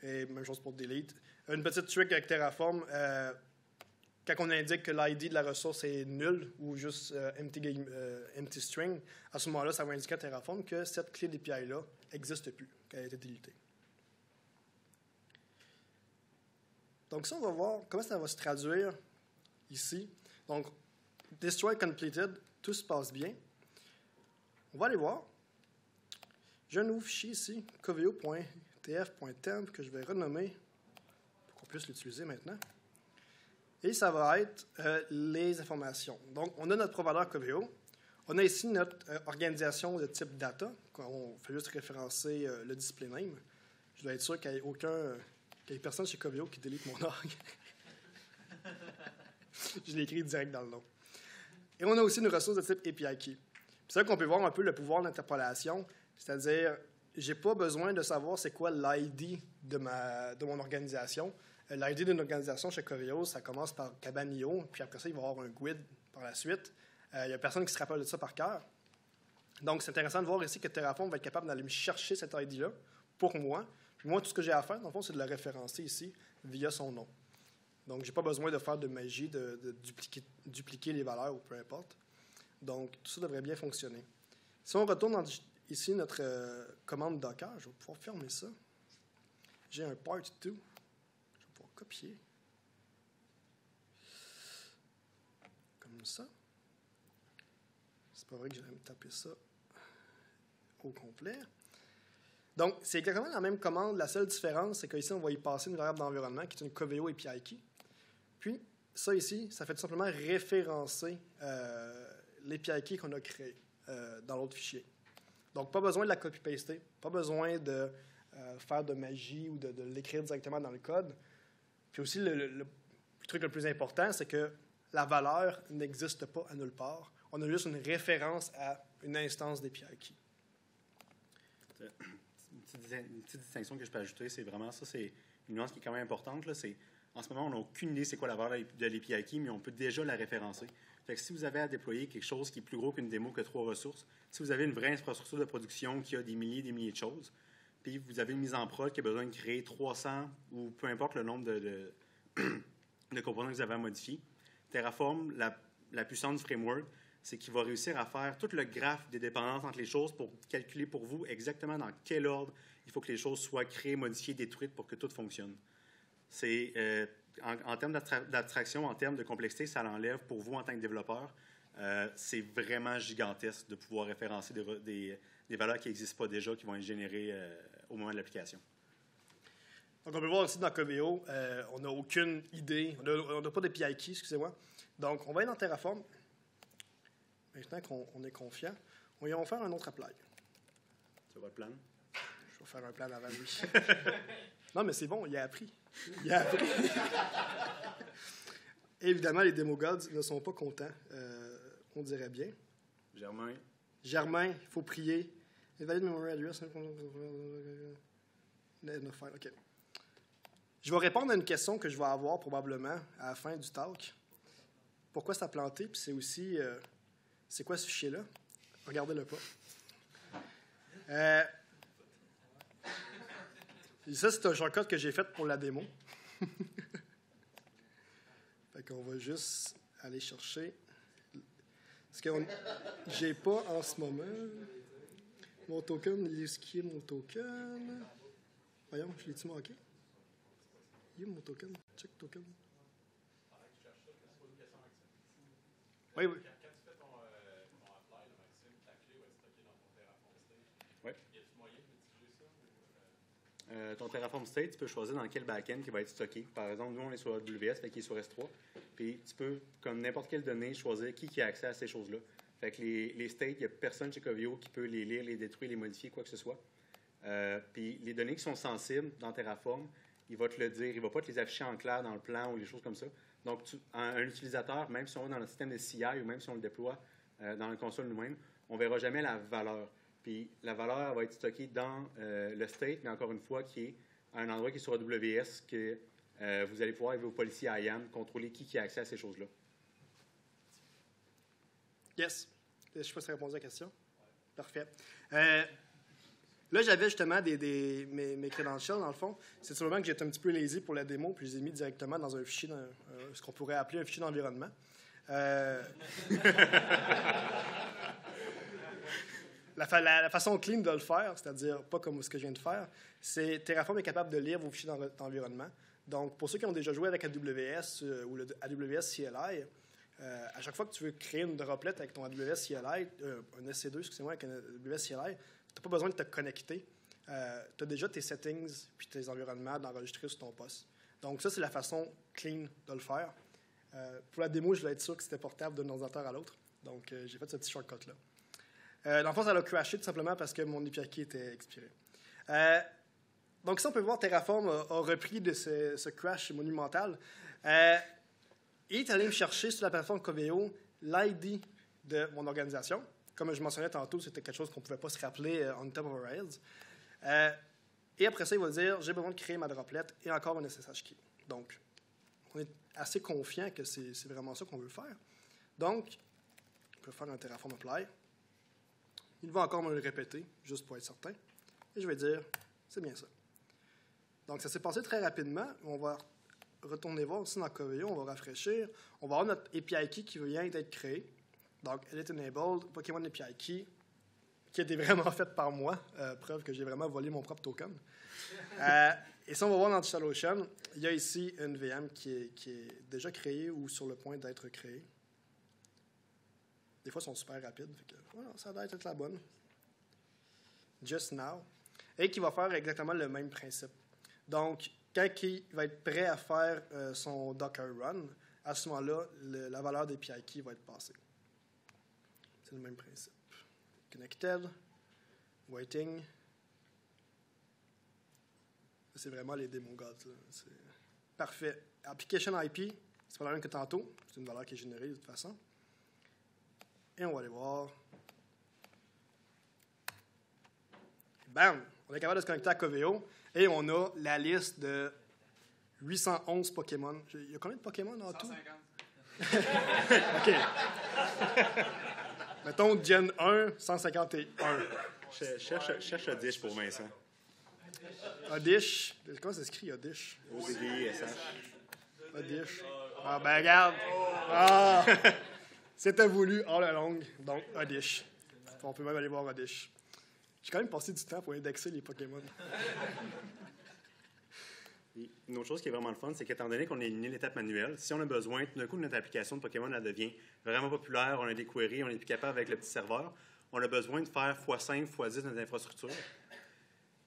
Et même chose pour delete. Une petite trick avec Terraform, quand on indique que l'ID de la ressource est nul ou juste empty string, à ce moment-là, ça va indiquer à Terraform que cette clé d'API-là n'existe plus, qu'elle a été déletée. Donc ça, on va voir comment ça va se traduire ici. Donc, destroy completed, tout se passe bien. On va aller voir. J'ai un nouveau fichier ici, coveo.tf.temp, que je vais renommer pour qu'on puisse l'utiliser maintenant. Et ça va être les informations. Donc, on a notre provider Coveo. On a ici notre organisation de type data. On fait juste référencer le display name. Je dois être sûr qu'il n'y ait personne chez Coveo qui délite mon org. Je l'ai écrit direct dans le nom. Et on a aussi une ressource de type API key. C'est là qu'on peut voir un peu le pouvoir d'interpolation. C'est-à-dire, je n'ai pas besoin de savoir c'est quoi l'ID de mon organisation. L'ID d'une organisation chez Coveo, ça commence par Cabanio, puis après ça, il va y avoir un GUID par la suite. Il n'y a personne qui se rappelle de ça par cœur. Donc, c'est intéressant de voir ici que Terraform va être capable d'aller me chercher cet ID-là pour moi. Puis moi, tout ce que j'ai à faire, dans le fond, c'est de le référencer ici via son nom. Donc, je n'ai pas besoin de faire de magie, de dupliquer les valeurs ou peu importe. Donc, tout ça devrait bien fonctionner. Si on retourne ici notre commande Docker, je vais pouvoir fermer ça. J'ai un part 2. Je vais pouvoir copier. Comme ça. C'est pas vrai que j'allais me taper ça au complet. Donc, c'est exactement la même commande. La seule différence, c'est qu'ici, on va y passer une variable d'environnement qui est une Coveo API key. Puis, ça ici, ça fait tout simplement référencer l'API key qu'on a créé dans l'autre fichier. Donc, pas besoin de la copy-paster, pas besoin de faire de magie ou de l'écrire directement dans le code. Puis aussi, le truc le plus important, c'est que la valeur n'existe pas à nulle part. On a juste une référence à une instance d'API key. Une petite distinction que je peux ajouter, c'est vraiment ça, c'est une nuance qui est quand même importante. Là, c'est, en ce moment, on n'a aucune idée c'est quoi la valeur de l'API key, mais on peut déjà la référencer. Fait que si vous avez à déployer quelque chose qui est plus gros qu'une démo que 3 ressources, si vous avez une vraie infrastructure de production qui a des milliers de choses, puis vous avez une mise en prod qui a besoin de créer 300 ou peu importe le nombre de composants que vous avez à modifier, Terraform, la puissance du framework, c'est qu'il va réussir à faire tout le graphe des dépendances entre les choses pour calculer pour vous exactement dans quel ordre il faut que les choses soient créées, modifiées, détruites pour que tout fonctionne. C'est, en termes d'abstraction, en termes de complexité, ça l'enlève pour vous en tant que développeur. C'est vraiment gigantesque de pouvoir référencer des valeurs qui n'existent pas déjà, qui vont être générées au moment de l'application. Donc, on peut voir ici dans Coveo, on n'a aucune idée, on n'a pas d'API key, excusez-moi. Donc, on va aller dans Terraform. Maintenant qu'on est confiant, on va faire un autre apply. C'est votre plan? Je vais faire un plan avant lui. Non, mais c'est bon, il a appris. Il a appris. Évidemment, les demo gods ne sont pas contents, on dirait bien. Germain, il faut prier. Invalid memory address. OK. Je vais répondre à une question que je vais avoir probablement à la fin du talk. Pourquoi ça a planté? Puis c'est aussi... c'est quoi ce fichier-là? Regardez-le pas. Ça, c'est un shortcut que j'ai fait pour la démo. Fait qu'on va juste aller chercher. Parce que j'ai pas en ce moment mon token. Il est qui est mon token? Voyons, je l'ai-tu manqué? Il est mon token? Check token. Oui, oui. Ton Terraform State, tu peux choisir dans quel backend qui va être stocké. Par exemple, nous, on est sur AWS, fait qu'il est sur S3. Puis, tu peux, comme n'importe quelle donnée, choisir qui a accès à ces choses-là. Fait que les states, il n'y a personne chez Coveo qui peut les lire, les détruire, les modifier, quoi que ce soit. Puis les données qui sont sensibles dans Terraform, il va te le dire. Il ne va pas te les afficher en clair dans le plan ou des choses comme ça. Donc, un utilisateur, même si on est dans le système de CI ou même si on le déploie dans la console nous-mêmes, on ne verra jamais la valeur. Puis la valeur va être stockée dans le state, mais encore une fois, qui est à un endroit qui est sur AWS, que vous allez pouvoir, avec vos policiers IAM, contrôler qui a accès à ces choses-là. Yes. Je ne sais pas si ça répond à la question. Parfait. Là, j'avais justement mes credentials, dans le fond. C'est sûrement que j'étais un petit peu lazy pour la démo, puis je les ai mis directement dans un fichier, ce qu'on pourrait appeler un fichier d'environnement. La façon clean de le faire, c'est-à-dire pas comme ce que je viens de faire, c'est Terraform est capable de lire vos fichiers d'environnement. Donc, pour ceux qui ont déjà joué avec AWS ou le AWS CLI, à chaque fois que tu veux créer une droplet avec ton AWS CLI, un SC2, excusez-moi, avec un AWS CLI, tu n'as pas besoin de te connecter. Tu as déjà tes settings puis tes environnements d'enregistrer sur ton poste. Donc, ça, c'est la façon clean de le faire. Pour la démo, je voulais être sûr que c'était portable d'un ordinateur à l'autre. Donc, j'ai fait ce petit shortcut-là. Dans le fond, ça l'a crashé tout simplement parce que mon API key était expiré. Donc, ici, on peut voir Terraform a repris de ce crash monumental. Il est allé me chercher sur la plateforme Coveo l'ID de mon organisation. Comme je mentionnais tantôt, c'était quelque chose qu'on ne pouvait pas se rappeler on top of our heads. Et après ça, il va dire, j'ai besoin de créer ma droplet et encore un SSH key. Donc, on est assez confiant que c'est vraiment ça qu'on veut faire. Donc, on peut faire un Terraform apply. Il va encore me le répéter, juste pour être certain. Et je vais dire, c'est bien ça. Donc, ça s'est passé très rapidement. On va retourner voir aussi dans Coveo, on va rafraîchir. On va avoir notre API key qui vient d'être créé. Donc, Edit Enabled, Pokémon API key, qui a été vraiment fait par moi. Preuve que j'ai vraiment volé mon propre token. Et ça, on va voir dans DigitalOcean. Il y a ici une VM qui est déjà créée ou sur le point d'être créée. Des fois, ils sont super rapides. Fait que, voilà, ça doit être la bonne. Just now. Et qui va faire exactement le même principe. Donc, quand il va être prêt à faire son Docker Run, à ce moment-là, la valeur des API key va être passée. C'est le même principe. Connected, waiting. C'est vraiment les démos gods. Parfait. Application IP, c'est pas la même que tantôt. C'est une valeur qui est générée de toute façon. Et on va aller voir. Bam! On est capable de se connecter à Coveo. Et on a la liste de 811 Pokémon. Il y a combien de Pokémon en tout? 150. OK. Mettons Gen 1, 151. Cherche le dish pour Vincent. Odish. Comment ça s'écrit, Odish? ODDISH. Odish. Ah, ben regarde. Ah! C'était voulu all along. Donc, Odish. On peut même aller voir Odish. J'ai quand même passé du temps pour indexer les Pokémon. Une autre chose qui est vraiment le fun, c'est qu'étant donné qu'on a éliminé l'étape manuelle, si on a besoin, tout d'un coup, notre application de Pokémon elle devient vraiment populaire, on a des queries, on est plus capable avec le petit serveur, on a besoin de faire x5, x10 notre infrastructure.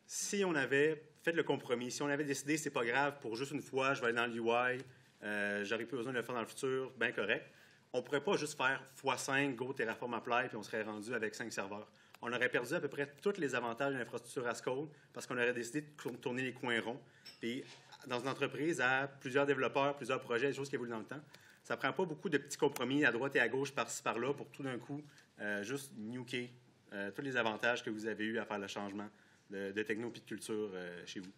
Si on avait fait le compromis, si on avait décidé, c'est pas grave, pour juste une fois, je vais aller dans l'UI, j'aurais plus besoin de le faire dans le futur, bien correct, on ne pourrait pas juste faire x5, go Terraform Apply, puis on serait rendu avec 5 serveurs. On aurait perdu à peu près tous les avantages de l'infrastructure as code parce qu'on aurait décidé de tourner les coins ronds. Puis, dans une entreprise à plusieurs développeurs, plusieurs projets, des choses qui évoluent dans le temps, ça ne prend pas beaucoup de petits compromis à droite et à gauche, par-ci, par-là, pour tout d'un coup juste nuker tous les avantages que vous avez eu à faire le changement de techno et de culture chez vous.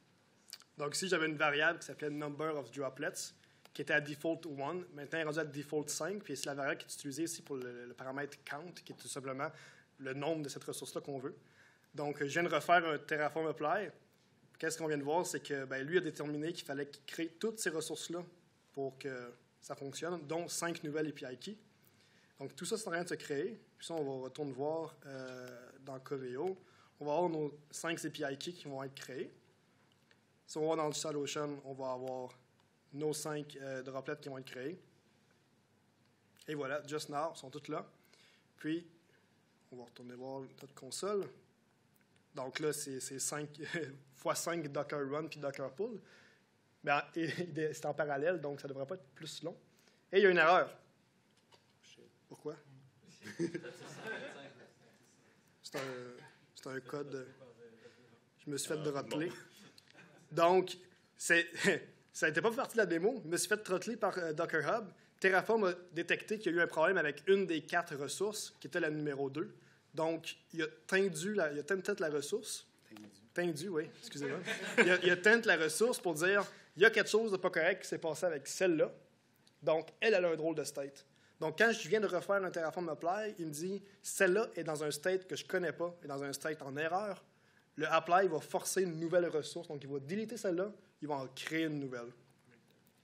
Donc, ici, j'avais une variable qui s'appelait Number of Droplets, qui était à default 1. Maintenant, elle est rendue à default 5. Puis, c'est la variable qui est utilisée ici pour le paramètre count, qui est tout simplement le nombre de cette ressource-là qu'on veut. Donc, je viens de refaire un Terraform Apply. Qu'est-ce qu'on vient de voir, c'est que lui a déterminé qu'il fallait qu'il crée toutes ces ressources-là pour que ça fonctionne, dont 5 nouvelles API keys. Donc, tout ça, c'est en train de se créer. Puis ça, on va retourner voir dans Coveo. On va avoir nos 5 API keys qui vont être créés. Si on va voir dans DigitalOcean, on va avoir nos 5 droplets qui vont être créés. Et voilà, just now, ils sont toutes là. Puis, on va retourner voir notre console. Donc là, c'est 5 x 5 Docker Run puis Docker Pull. C'est en parallèle, donc ça ne devrait pas être plus long. Et il y a une erreur. Pourquoi? C'est un code. Je me suis fait throttler. Donc, ça n'était pas partie de la démo. Je me suis fait throttler par Docker Hub. Terraform a détecté qu'il y a eu un problème avec une des 4 ressources, qui était la numéro 2. Donc, il a tendu la ressource. Tendu, oui, excusez-moi. Il a tendu la ressource pour dire, il y a quelque chose de pas correct qui s'est passé avec celle-là. Donc, elle a un drôle de state. Donc, quand je viens de refaire un Terraform Apply, il me dit, celle-là est dans un state que je ne connais pas, est dans un state en erreur. Le apply va forcer une nouvelle ressource. Donc, il va déliter celle-là, il va en créer une nouvelle.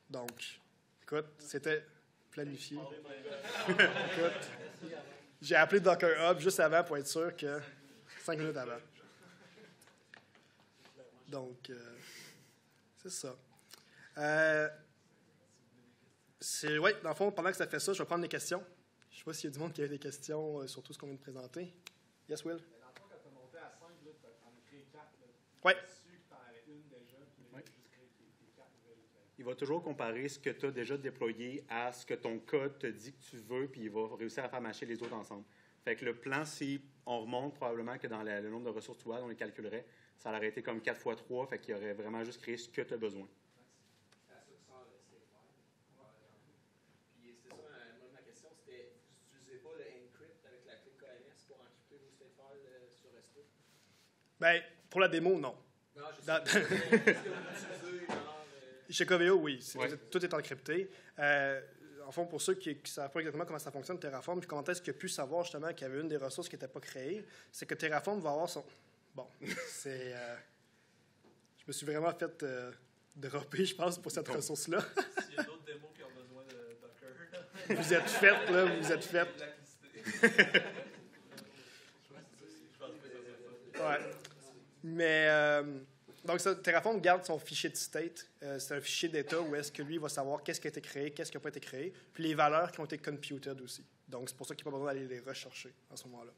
Donc, écoute, c'était planifié. Écoute, j'ai appelé Docker Hub juste avant pour être sûr que 5 minutes avant. Donc, c'est ça. Oui, dans le fond, pendant que ça fait ça, je vais prendre des questions. Je ne sais pas s'il y a du monde qui a des questions sur tout ce qu'on vient de présenter. Yes, Will? Oui. Il va toujours comparer ce que tu as déjà déployé à ce que ton code te dit que tu veux, puis il va réussir à faire matcher les autres ensemble. Fait que le plan, si on remonte probablement que dans le nombre de ressources web, on les calculerait, ça aurait été comme 4 x 3, fait qu'il aurait vraiment juste créé ce que tu as besoin. Puis c'était ça, ma question, c'était, vous n'utilisez pas le encrypt avec la clé KNS pour encrypter vos state files sur S2? Bien, pour la démo, non. Non, je sais. Est-ce que vous utilisez Chez Coveo, oui. Ouais. Tout est encrypté. En fond, pour ceux qui ne savent pas exactement comment ça fonctionne, Terraform, puis comment est-ce qu'il a pu savoir justement qu'il y avait une des ressources qui n'était pas créée, c'est que Terraform va avoir son... Bon, c'est... Je me suis vraiment fait dropper, je pense, pour cette ressource-là. S'il y a d'autres démos qui ont besoin de Docker, Vous êtes faites, là, vous êtes faites. Ouais. Mais... donc, ça, Terraform garde son fichier de state. C'est un fichier d'état où est-ce que lui va savoir qu'est-ce qui a été créé, qu'est-ce qui n'a pas été créé, puis les valeurs qui ont été computed aussi. Donc, c'est pour ça qu'il n'y a pas besoin d'aller les rechercher à ce moment-là.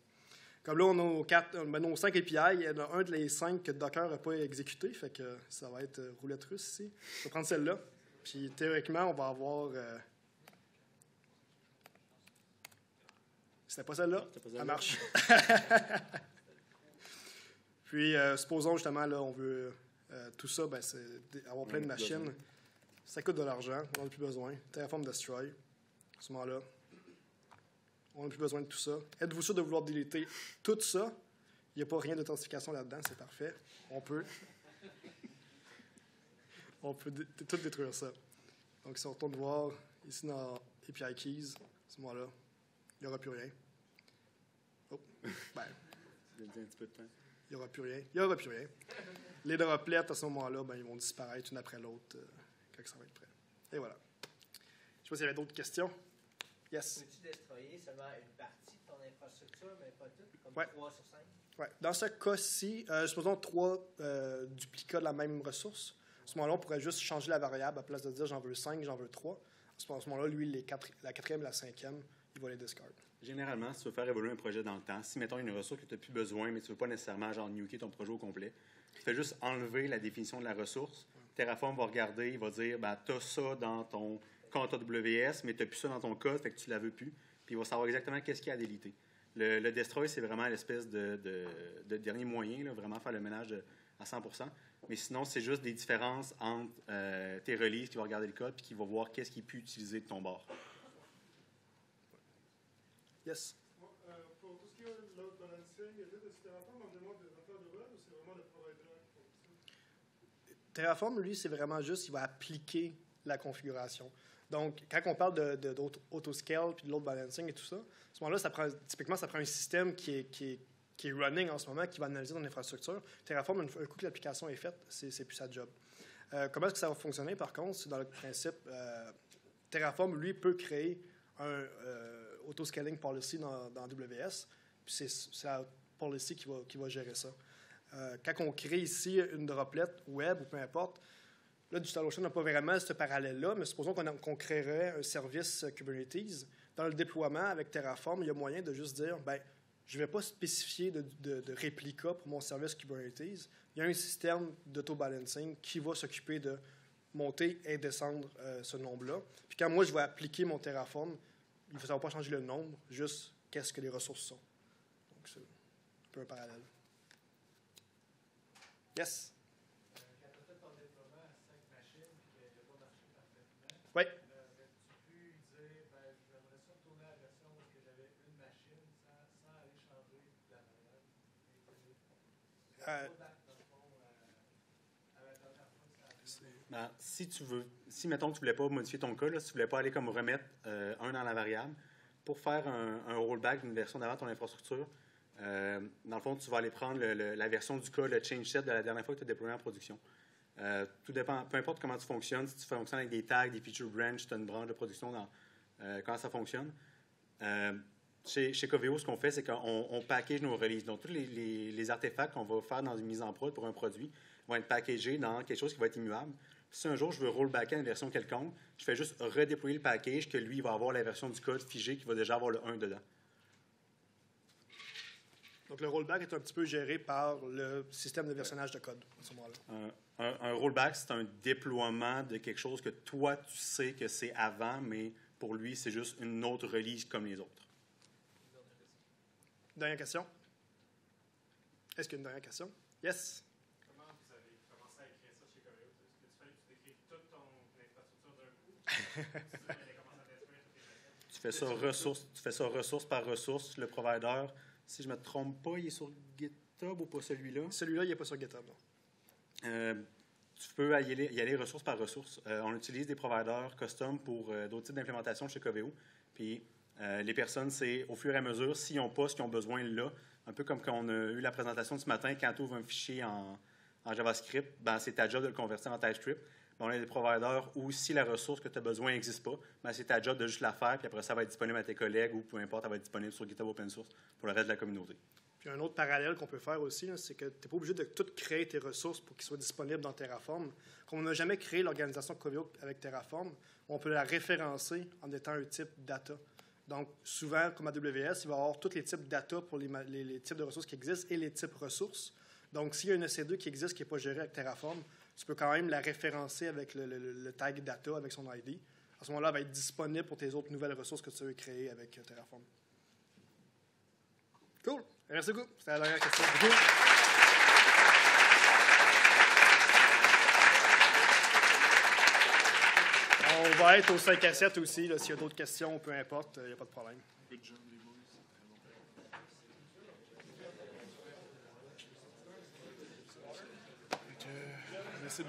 Comme là, on a nos 5 API, il y en a un de les 5 que Docker n'a pas exécuté, fait que ça va être roulette russe ici. Je vais prendre celle-là, puis théoriquement, on va avoir... C'était pas celle-là? Ça marche. Puis, supposons justement, là, on veut tout ça, ben, c'est avoir plein de machines. Ça coûte de l'argent, on n'en a plus besoin. Terraform Destroy, à ce moment-là, on n'a plus besoin de tout ça. Êtes-vous sûr de vouloir déliter tout ça? Il n'y a pas rien d'authentification là-dedans, c'est parfait. On peut tout détruire ça. Donc, si on retourne voir ici dans API Keys, à ce moment-là, il n'y aura plus rien. Oh, ben... un petit peu de temps. Il n'y aura plus rien. Il n'y aura plus rien. Les droplets, à ce moment-là, ben, ils vont disparaître une après l'autre quand ça va être prêt. Et voilà. Je ne sais pas s'il y avait d'autres questions. Yes? Peux-tu destroyer seulement une partie de ton infrastructure, mais pas toute, comme Ouais. 3 sur 5? Ouais. Dans ce cas-ci, supposons 3 duplicats de la même ressource. À ce moment-là, on pourrait juste changer la variable à place de dire j'en veux 5, j'en veux 3. À ce moment-là, lui, la 4e et la 5e, il va les discard. Généralement, si tu veux faire évoluer un projet dans le temps, si, mettons, une ressource que tu n'as plus besoin, mais tu ne veux pas nécessairement genre nuker ton projet au complet, tu fais juste enlever la définition de la ressource. Terraform va regarder, il va dire, ben, tu as ça dans ton compte AWS, mais tu n'as plus ça dans ton code, fait que tu ne la veux plus. Puis il va savoir exactement qu'est-ce qu'il y a à déliter. Le destroy, c'est vraiment l'espèce de dernier moyen, là, vraiment faire le ménage à 100%. Mais sinon, c'est juste des différences entre tes releases qui vont regarder le code puis qui vont voir qu'est-ce qu'il peut utiliser de ton bord. Yes? Pour tout ce qui est load balancing, est-ce que Terraform en demande des affaires de web ou c'est vraiment le provider qui fait ça? Terraform, lui, c'est vraiment juste, il va appliquer la configuration. Donc, quand on parle d'autoscale puis de load balancing et tout ça, à ce moment-là, typiquement, ça prend un système qui est running en ce moment, qui va analyser ton infrastructure. Terraform, un coup que l'application est faite, c'est plus sa job. Comment est-ce que ça va fonctionner, par contre? C'est dans le principe, Terraform, lui, peut créer un auto-scaling policy dans AWS, puis c'est la policy qui va gérer ça. Quand on crée ici une droplet web ou peu importe, là, DigitalOcean n'a pas vraiment ce parallèle-là, mais supposons qu'on créerait un service Kubernetes. Dans le déploiement avec Terraform, il y a moyen de juste dire, ben, je ne vais pas spécifier de réplica pour mon service Kubernetes. Il y a un système d'auto-balancing qui va s'occuper de monter et descendre ce nombre-là. Puis quand moi, je vais appliquer mon Terraform, ça ne va pas changer le nombre, juste qu'est-ce que les ressources sont. Donc, c'est un peu un parallèle. Yes. Quand tu as fait ton déploiement à 5 machines et qu'il n'a pas marché parfaitement, Oui. tu pu dire, j'aimerais ça retourner à la version où j'avais une machine sans aller changer la variable. Si, mettons, tu ne voulais pas modifier ton cas, là, si tu ne voulais pas aller comme remettre un dans la variable, pour faire un rollback d'une version d'avant ton infrastructure, dans le fond, tu vas aller prendre la version du cas, le change set de la dernière fois que tu as déployé en production. Tout dépend, peu importe comment tu fonctionnes, si tu fonctionnes avec des tags, des feature branch, tu as une branche de production comment ça fonctionne. Chez Coveo, ce qu'on fait, c'est qu'on package nos releases. Donc, tous les artefacts qu'on va faire dans une mise en prod pour un produit vont être packagés dans quelque chose qui va être immuable. Si un jour je veux rollbacker une version quelconque, je fais juste redéployer le package que lui, il va avoir la version du code figée qui va déjà avoir le 1 dedans. Donc, le rollback est un petit peu géré par le système de versionnage de code à ce moment-là. Un rollback, c'est un déploiement de quelque chose que toi, tu sais que c'est avant, mais pour lui, c'est juste une autre release comme les autres. Dernière question. Est-ce qu'il y a une dernière question? Yes. Comment vous avez commencé à écrire ça chez Coveo? Est-ce que tu fallait que tu décrives toute ton infrastructure d'un coup? Tu avais commencé à détruire toutes les machines? Tu fais ça ressource par ressource. Le provider, si je ne me trompe pas, il est sur GitHub ou pas celui-là? Celui-là, il n'est pas sur GitHub, non. Tu peux y aller ressource par ressource. On utilise des providers custom pour d'autres types d'implémentation chez Coveo. Puis les personnes, c'est au fur et à mesure, s'ils n'ont pas ce qu'ils ont besoin là, un peu comme quand on a eu la présentation ce matin, quand tu ouvres un fichier en JavaScript, ben, c'est ta job de le convertir en TypeScript. Ben, on a des providers où si la ressource que tu as besoin n'existe pas, ben, c'est ta job de juste la faire, puis après ça va être disponible à tes collègues ou peu importe, elle va être disponible sur GitHub Open Source pour le reste de la communauté. Puis un autre parallèle qu'on peut faire aussi, là, c'est que tu n'es pas obligé de tout créer tes ressources pour qu'ils soient disponibles dans Terraform. Comme on n'a jamais créé l'organisation Coveo avec Terraform, on peut la référencer en étant un type data. Donc, souvent, comme AWS, il va y avoir tous les types data pour les types de ressources qui existent et les types ressources. Donc, s'il y a une EC2 qui existe qui n'est pas gérée avec Terraform, tu peux quand même la référencer avec le tag data, avec son ID. À ce moment-là, elle va être disponible pour tes autres nouvelles ressources que tu veux créer avec Terraform. Cool. Merci beaucoup. C'était la dernière question. On va être au 5 à 7 aussi. S'il y a d'autres questions, peu importe, il n'y a pas de problème. Good job, les gars.